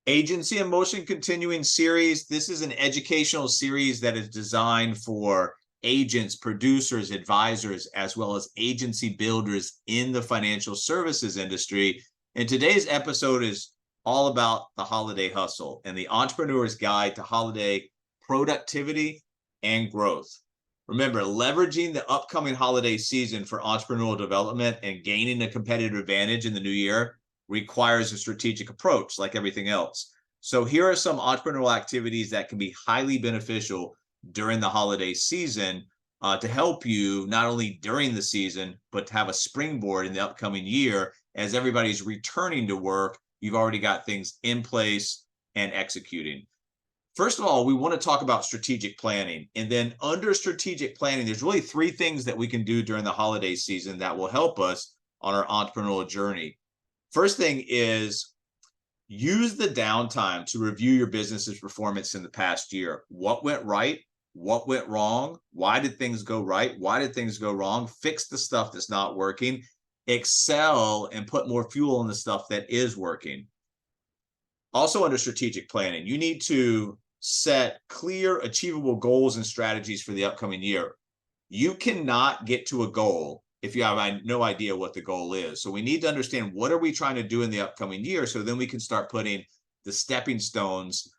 Agency in Motion continuing series. This is an educational series that is designed for agents, producers, advisors, as well as agency builders in the financial services industry. And today's episode is all about the holiday hustle and the entrepreneur's guide to holiday productivity and growth. Remember, leveraging the upcoming holiday season for entrepreneurial development and gaining a competitive advantage in the new year requires a strategic approach like everything else. So here are some entrepreneurial activities that can be highly beneficial during the holiday season to help you not only during the season, but to have a springboard in the upcoming year. As everybody's returning to work, you've already got things in place and executing. First of all, we want to talk about strategic planning. And then under strategic planning, there's really three things that we can do during the holiday season that will help us on our entrepreneurial journey. First thing is use the downtime to review your business's performance in the past year. What went right? What went wrong? Why did things go right? Why did things go wrong? Fix the stuff that's not working. Excel and put more fuel in the stuff that is working. Also under strategic planning, you need to set clear, achievable goals and strategies for the upcoming year. You cannot get to a goal if you have no idea what the goal is. So we need to understand what are we trying to do in the upcoming year, so then we can start putting the stepping stones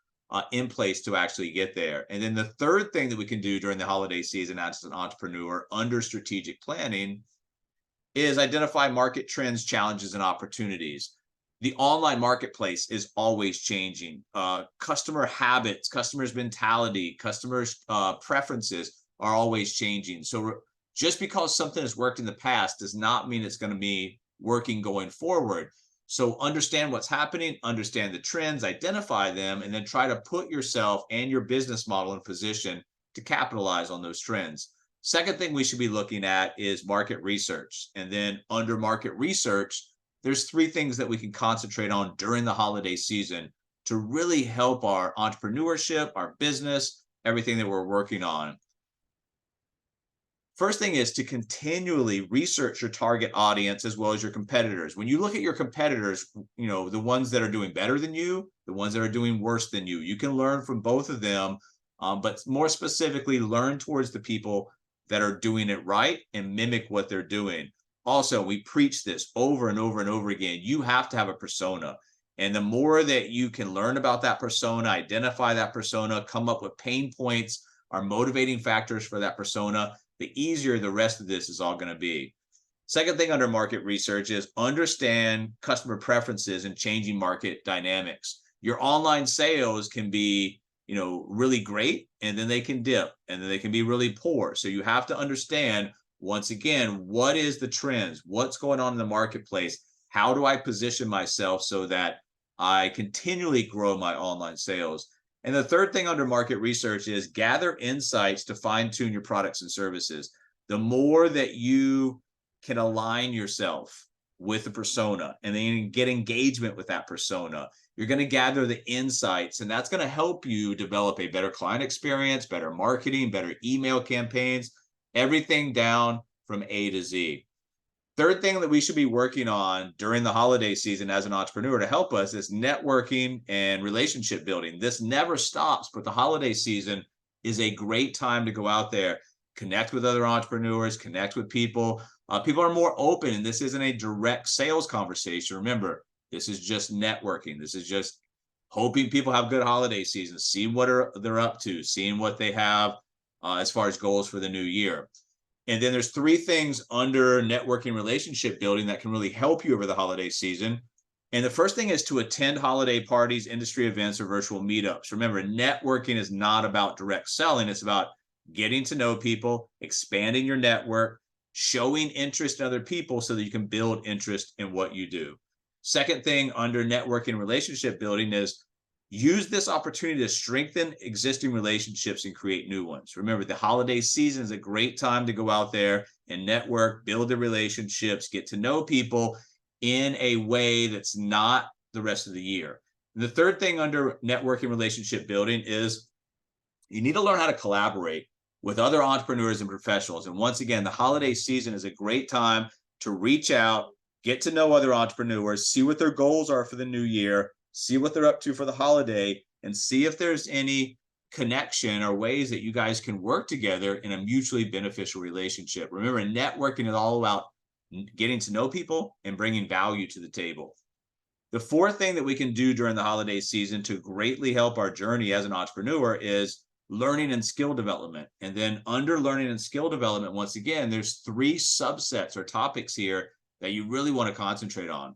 in place to actually get there. And then the third thing that we can do during the holiday season as an entrepreneur under strategic planning is identify market trends, challenges, and opportunities. The online marketplace is always changing. Customer habits, customers' mentality, customers' preferences are always changing. So just because something has worked in the past does not mean it's going to be working going forward. So understand what's happening, understand the trends, identify them, and then try to put yourself and your business model in position to capitalize on those trends. Second thing we should be looking at is market research. And then under market research, there's three things that we can concentrate on during the holiday season to really help our entrepreneurship, our business, everything that we're working on. First thing is to continually research your target audience as well as your competitors. When you look at your competitors, the ones that are doing better than you, the ones that are doing worse than you can learn from both of them, but more specifically, learn towards the people that are doing it right and mimic what they're doing. Also, we preach this over and over and over again. You have to have a persona. And the more that you can learn about that persona, identify that persona, come up with pain points, or motivating factors for that persona, the easier the rest of this is all going to be. Second thing under market research is understand customer preferences and changing market dynamics. Your online sales can be, really great, and then they can dip, and then they can be really poor. So you have to understand, once again, what is the trends? What's going on in the marketplace? How do I position myself so that I continually grow my online sales? And the third thing under market research is gather insights to fine-tune your products and services. The more that you can align yourself with the persona and then get engagement with that persona, you're going to gather the insights, and that's going to help you develop a better client experience, better marketing, better email campaigns, everything down from A to Z. Third thing that we should be working on during the holiday season as an entrepreneur to help us is networking and relationship building. This never stops, but the holiday season is a great time to go out there, connect with other entrepreneurs, connect with people. People are more open, and this isn't a direct sales conversation. Remember, this is just networking. This is just hoping people have good holiday seasons, seeing what they're up to, seeing what they have as far as goals for the new year. And then there's three things under networking relationship building that can really help you over the holiday season. And the first thing is to attend holiday parties, industry events, or virtual meetups. Remember, networking is not about direct selling. It's about getting to know people, expanding your network, showing interest in other people so that you can build interest in what you do. Second thing under networking relationship building is use this opportunity to strengthen existing relationships and create new ones. Remember, the holiday season is a great time to go out there and network, build the relationships, get to know people in a way that's not the rest of the year. And the third thing under networking relationship building is you need to learn how to collaborate with other entrepreneurs and professionals. And once again, the holiday season is a great time to reach out, get to know other entrepreneurs, see what their goals are for the new year, see what they're up to for the holiday, and see if there's any connection or ways that you guys can work together in a mutually beneficial relationship. Remember, networking is all about getting to know people and bringing value to the table. The fourth thing that we can do during the holiday season to greatly help our journey as an entrepreneur is learning and skill development. And then under learning and skill development, once again, there's three subsets or topics here that you really want to concentrate on.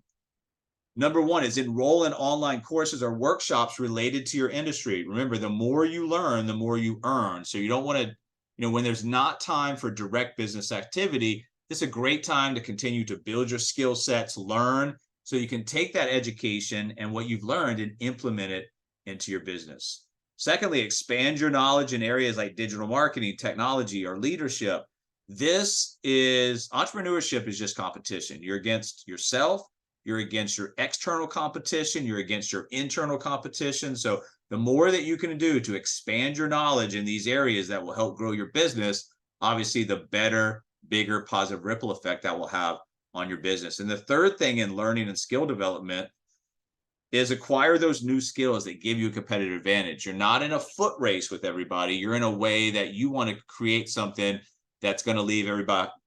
Number one is enroll in online courses or workshops related to your industry. Remember, the more you learn, the more you earn. So you don't want to, when there's not time for direct business activity, this is a great time to continue to build your skill sets, learn, so you can take that education and what you've learned and implement it into your business. Secondly, expand your knowledge in areas like digital marketing, technology, or leadership. Entrepreneurship is just competition. You're against yourself. You're against your external competition. You're against your internal competition. So the more that you can do to expand your knowledge in these areas that will help grow your business, obviously the better, bigger positive ripple effect that will have on your business. And the third thing in learning and skill development is acquire those new skills that give you a competitive advantage. You're not in a foot race with everybody. You're in a way that you want to create something that's going to leave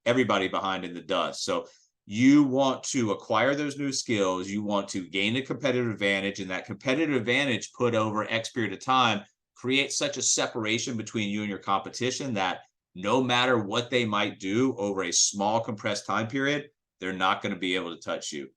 everybody behind in the dust. So you want to acquire those new skills. You want to gain a competitive advantage, and that competitive advantage put over X period of time creates such a separation between you and your competition that no matter what they might do over a small compressed time period, they're not going to be able to touch you.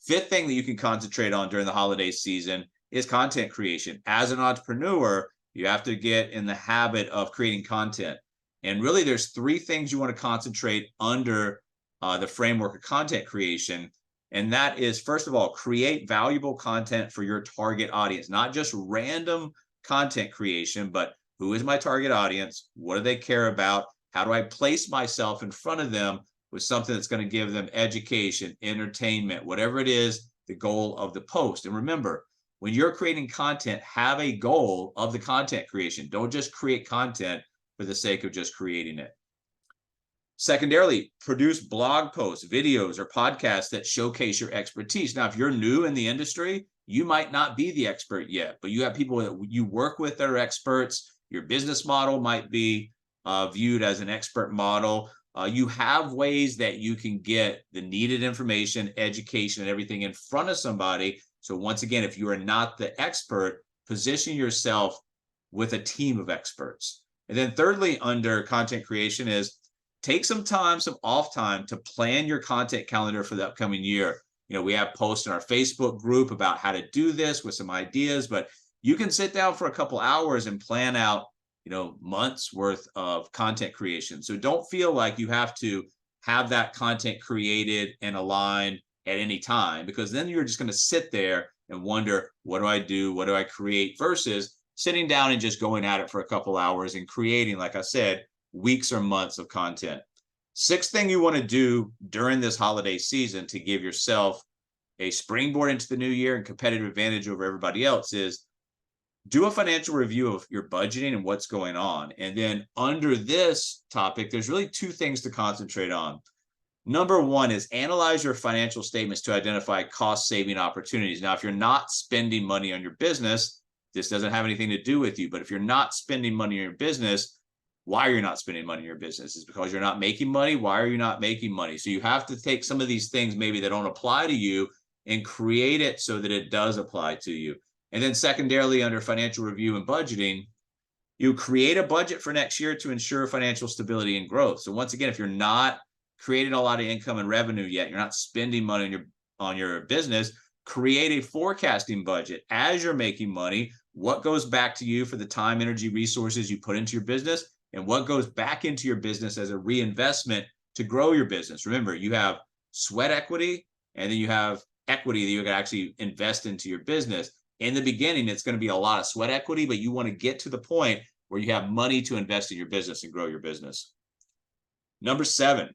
Fifth thing that you can concentrate on during the holiday season is content creation. As an entrepreneur, you have to get in the habit of creating content. And really, there's three things you want to concentrate under the framework of content creation. And that is, first of all, create valuable content for your target audience, not just random content creation, but who is my target audience? What do they care about? How do I place myself in front of them with something that's going to give them education, entertainment, whatever it is, the goal of the post. And remember, when you're creating content, have a goal of the content creation. Don't just create content for the sake of just creating it. Secondarily, produce blog posts, videos, or podcasts that showcase your expertise. Now, if you're new in the industry, you might not be the expert yet, but you have people that you work with that are experts. Your business model might be viewed as an expert model. You have ways that you can get the needed information, education, and everything in front of somebody. So once again, if you are not the expert, position yourself with a team of experts. And then thirdly, under content creation is take some time, some off time to plan your content calendar for the upcoming year. We have posts in our Facebook group about how to do this with some ideas, but you can sit down for a couple hours and plan out, months worth of content creation. So don't feel like you have to have that content created and aligned at any time, because then you're just going to sit there and wonder, what do I do? What do I create? Versus sitting down and just going at it for a couple hours and creating, like I said, weeks or months of content. Sixth thing you want to do during this holiday season to give yourself a springboard into the new year and competitive advantage over everybody else is do a financial review of your budgeting and what's going on. And then under this topic, there's really two things to concentrate on. Number one is analyze your financial statements to identify cost-saving opportunities. Now, if you're not spending money on your business, this doesn't have anything to do with you. But if you're not spending money on your business, why are you not spending money in your business? Is it because you're not making money? Why are you not making money? So you have to take some of these things maybe that don't apply to you and create it so that it does apply to you. And then secondarily, under financial review and budgeting, you create a budget for next year to ensure financial stability and growth. So once again, if you're not creating a lot of income and revenue yet, you're not spending money on your business, create a forecasting budget. As you're making money, what goes back to you for the time, energy, resources you put into your business, and what goes back into your business as a reinvestment to grow your business. Remember, you have sweat equity, and then you have equity that you can actually invest into your business. In the beginning, it's going to be a lot of sweat equity, but you want to get to the point where you have money to invest in your business and grow your business. Number 7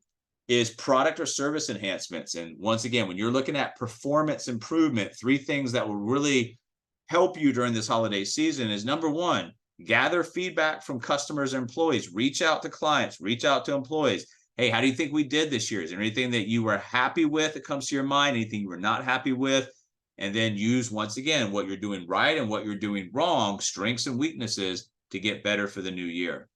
is product or service enhancements. And once again, when you're looking at performance improvement, 3 things that will really help you during this holiday season is number 1, gather feedback from customers and employees. Reach out to clients, reach out to employees. Hey, how do you think we did this year? Is there anything that you were happy with that comes to your mind? Anything you were not happy with? and then use, once again, what you're doing right and what you're doing wrong, strengths and weaknesses, to get better for the new year.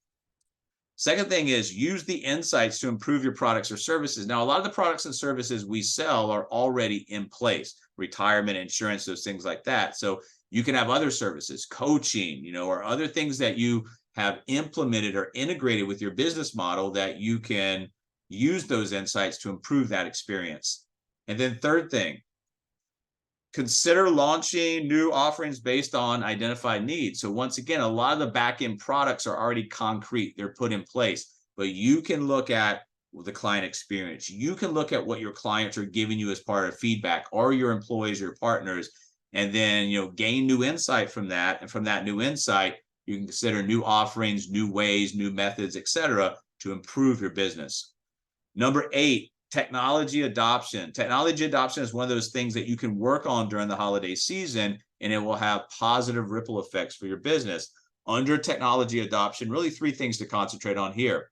Second thing is use the insights to improve your products or services. Now, a lot of the products and services we sell are already in place, retirement, insurance, those things like that. So you can have other services, coaching, or other things that you have implemented or integrated with your business model that you can use those insights to improve that experience. And then third thing, consider launching new offerings based on identified needs. So once again, a lot of the back-end products are already concrete. They're put in place, but you can look at the client experience. You can look at what your clients are giving you as part of feedback, or your employees, your partners, and then, gain new insight from that. And from that new insight, you can consider new offerings, new ways, new methods, etc., to improve your business. Number 8, technology adoption. Technology adoption is one of those things that you can work on during the holiday season, and it will have positive ripple effects for your business. Under technology adoption, really 3 things to concentrate on here.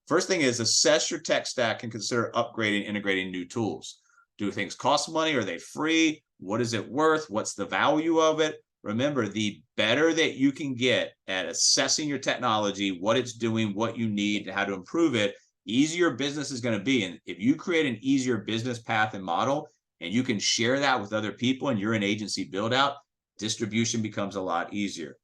First thing is assess your tech stack and consider upgrading, integrating new tools. Do things cost money? Are they free? What is it worth? What's the value of it? Remember, the better that you can get at assessing your technology, what it's doing, what you need, and how to improve it, easier business is going to be. And if you create an easier business path and model, and you can share that with other people, and you're an agency build out, distribution becomes a lot easier.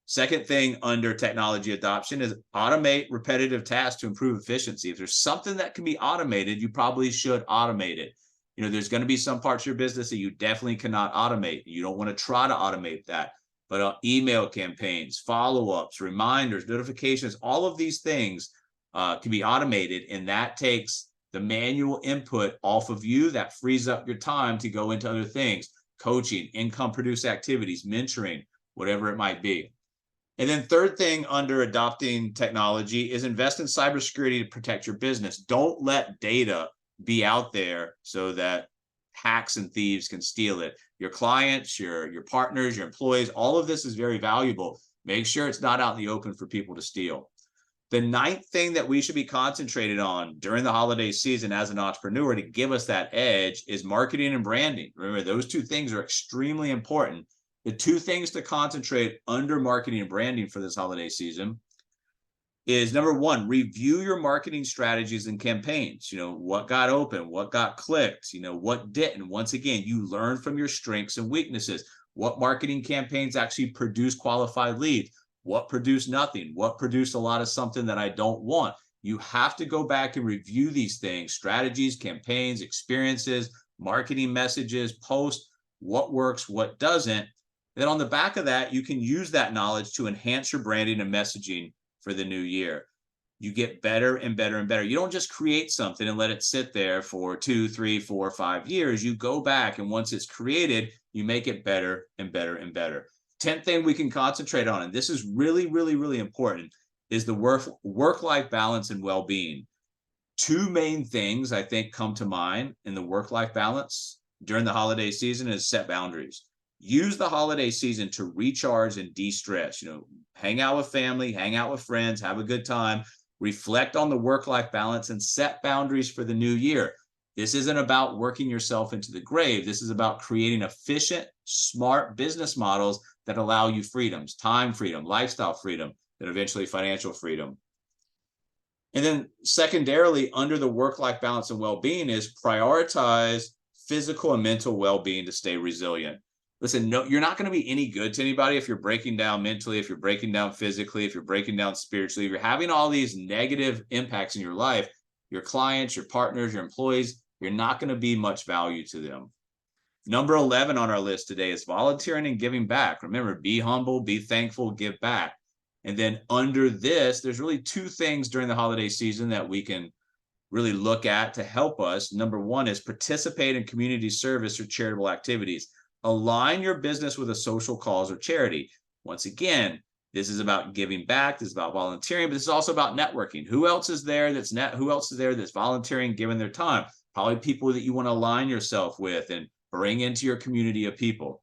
Second thing under technology adoption is automate repetitive tasks to improve efficiency. If there's something that can be automated, you probably should automate it. There's going to be some parts of your business that you definitely cannot automate. You don't want to try to automate that. But email campaigns, follow-ups, reminders, notifications, all of these things can be automated, and that takes the manual input off of you. That frees up your time to go into other things, coaching, income produce activities, mentoring, whatever it might be. And then third thing under adopting technology is invest in cybersecurity to protect your business. Don't let data be out there so that hacks and thieves can steal it. Your clients, your partners, your employees, all of this is very valuable. Make sure it's not out in the open for people to steal. The 9th thing that we should be concentrated on during the holiday season as an entrepreneur to give us that edge is marketing and branding. Remember, those 2 things are extremely important. The 2 things to concentrate under marketing and branding for this holiday season is, number 1, review your marketing strategies and campaigns. What got open, what got clicked, what didn't. Once again, you learn from your strengths and weaknesses. What marketing campaigns actually produce qualified leads? What produced nothing? What produced a lot of something that I don't want? You have to go back and review these things: strategies, campaigns, experiences, marketing messages, posts, what works, what doesn't. Then on the back of that, you can use that knowledge to enhance your branding and messaging for the new year. You get better and better and better. You don't just create something and let it sit there for 2, 3, 4, 5 years. You go back, and once it's created, you make it better and better and better. 10th thing we can concentrate on, and this is really, really, really important, is the work-life balance and well-being. 2 main things I think come to mind in the work-life balance during the holiday season is set boundaries. Use the holiday season to recharge and de-stress. Hang out with family, hang out with friends, have a good time, reflect on the work-life balance, and set boundaries for the new year. This isn't about working yourself into the grave. This is about creating efficient, smart business models that allow you freedoms, time freedom, lifestyle freedom, and eventually financial freedom. And then secondarily, under the work-life balance and well-being is prioritize physical and mental well-being to stay resilient. Listen, no, you're not going to be any good to anybody if you're breaking down mentally, if you're breaking down physically, if you're breaking down spiritually, if you're having all these negative impacts in your life, your clients, your partners, your employees, you're not going to be much value to them. Number 11 on our list today is volunteering and giving back. Remember, be humble, be thankful, give back. And then under this, there's really 2 things during the holiday season that we can really look at to help us. Number 1 is participate in community service or charitable activities. Align your business with a social cause or charity. Once again, this is about giving back. This is about volunteering, but this is also about networking. Who else is there that's volunteering, giving their time? Probably people that you want to align yourself with and bring into your community of people.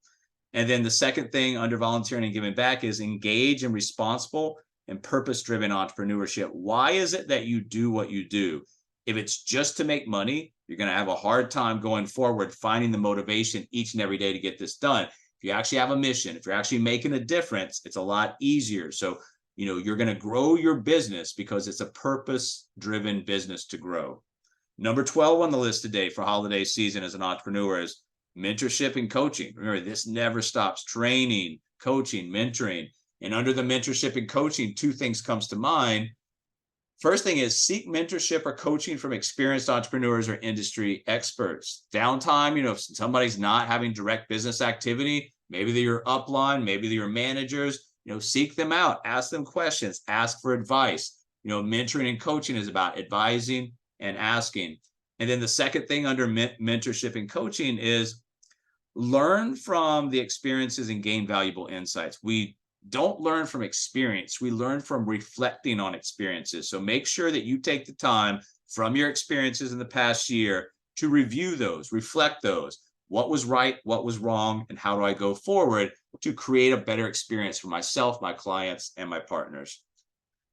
And then the second thing under volunteering and giving back is engage in responsible and purpose-driven entrepreneurship. Why is it that you do what you do? If it's just to make money, You're going to have a hard time going forward, finding the motivation each and every day to get this done. If you actually have a mission, if you're actually making a difference, it's a lot easier. So, you're going to grow your business because it's a purpose-driven business to grow. Number 12 on the list today for holiday season as an entrepreneur is mentorship and coaching. Remember, this never stops: training, coaching, mentoring. And under the mentorship and coaching, two things comes to mind. First thing is seek mentorship or coaching from experienced entrepreneurs or industry experts. Downtime, if somebody's not having direct business activity, maybe they're your upline, maybe they're your managers, seek them out, ask them questions, ask for advice. Mentoring and coaching is about advising and asking. And then the second thing under mentorship and coaching is learn from the experiences and gain valuable insights. We don't learn from experience. We learn from reflecting on experiences. So make sure that you take the time from your experiences in the past year to review those, reflect those. What was right? What was wrong? And how do I go forward to create a better experience for myself, my clients, and my partners?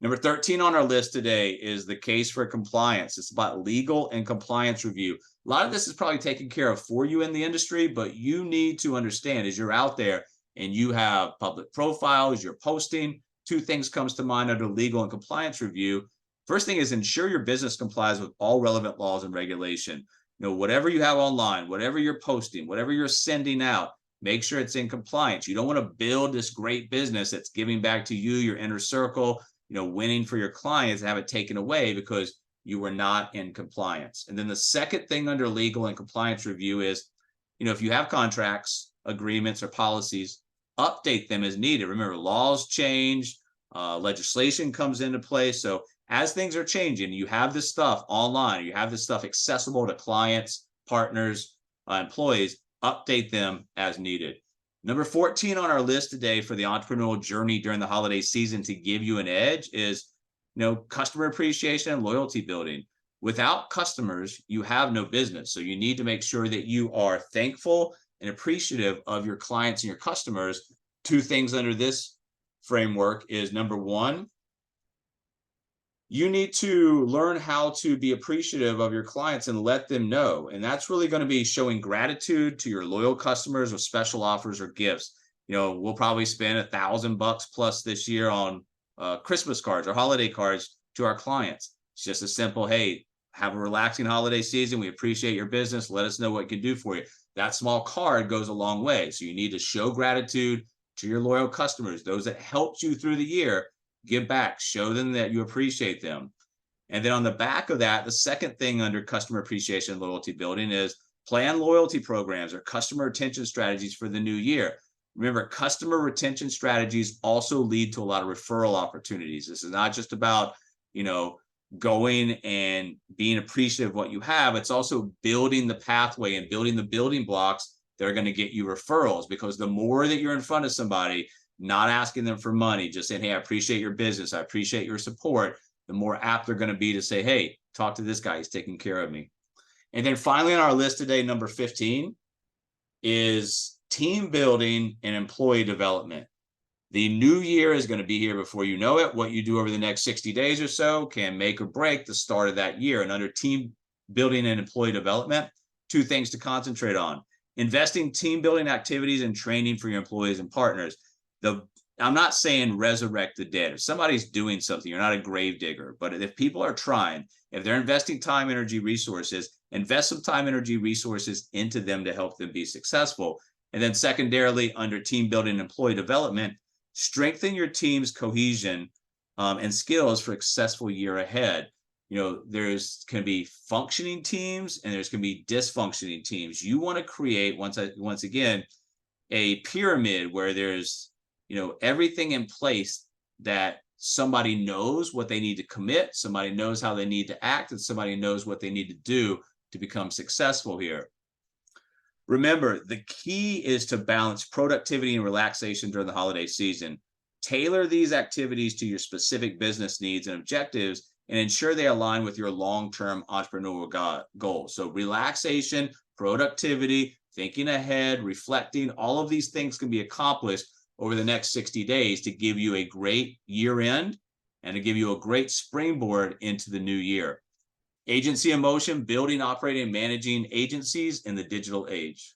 Number 13 on our list today is the case for compliance. It's about legal and compliance review. A lot of this is probably taken care of for you in the industry, but you need to understand as you're out there and you have public profiles, you're posting, two things comes to mind under legal and compliance review. First thing is ensure your business complies with all relevant laws and regulation. Whatever you have online, whatever you're posting, whatever you're sending out, make sure it's in compliance. You don't want to build this great business that's giving back to you, your inner circle, winning for your clients, and have it taken away because you were not in compliance. And then the second thing under legal and compliance review is, if you have contracts, agreements, or policies, update them as needed. Remember, laws change, legislation comes into play. So as things are changing, you have this stuff online, you have this stuff accessible to clients, partners, employees, update them as needed. Number 14 on our list today for the entrepreneurial journey during the holiday season to give you an edge is, customer appreciation and loyalty building. Without customers, you have no business. So you need to make sure that you are thankful and appreciative of your clients and your customers. Two things under this framework is number one, you need to learn how to be appreciative of your clients and let them know. And that's really going to be showing gratitude to your loyal customers with special offers or gifts. We'll probably spend $1,000 plus this year on Christmas cards or holiday cards to our clients. It's just a simple, hey, have a relaxing holiday season. We appreciate your business. Let us know what we can do for you. That small card goes a long way. So you need to show gratitude to your loyal customers, those that helped you through the year. Give back, show them that you appreciate them. And then on the back of that, the second thing under customer appreciation and loyalty building is plan loyalty programs or customer retention strategies for the new year. Remember, customer retention strategies also lead to a lot of referral opportunities. This is not just about, going and being appreciative of what you have. It's also building the pathway and building the building blocks that are going to get you referrals, because the more that you're in front of somebody, not asking them for money, just saying, hey, I appreciate your business, I appreciate your support, the more apt they're going to be to say, hey, talk to this guy, he's taking care of me. And then finally on our list today, number 15 is team building and employee development. The new year is going to be here before you know it. What you do over the next 60 days or so can make or break the start of that year. And under team building and employee development, two things to concentrate on: investing team building activities and training for your employees and partners. I'm not saying resurrect the dead. If somebody's doing something, you're not a grave digger. But if people are trying, if they're investing time, energy, resources, invest some time, energy, resources into them to help them be successful. And then secondarily, under team building and employee development, strengthen your team's cohesion and skills for a successful year ahead. There's going to be functioning teams and there's going to be dysfunctioning teams. You want to create, once again, a pyramid where there's everything in place, that somebody knows what they need to commit, somebody knows how they need to act, and somebody knows what they need to do to become successful here. Remember, the key is to balance productivity and relaxation during the holiday season. Tailor these activities to your specific business needs and objectives and ensure they align with your long-term entrepreneurial goals. So relaxation, productivity, thinking ahead, reflecting, all of these things can be accomplished over the next 60 days to give you a great year end and to give you a great springboard into the new year. Agency in motion, building, operating, and managing agencies in the digital age.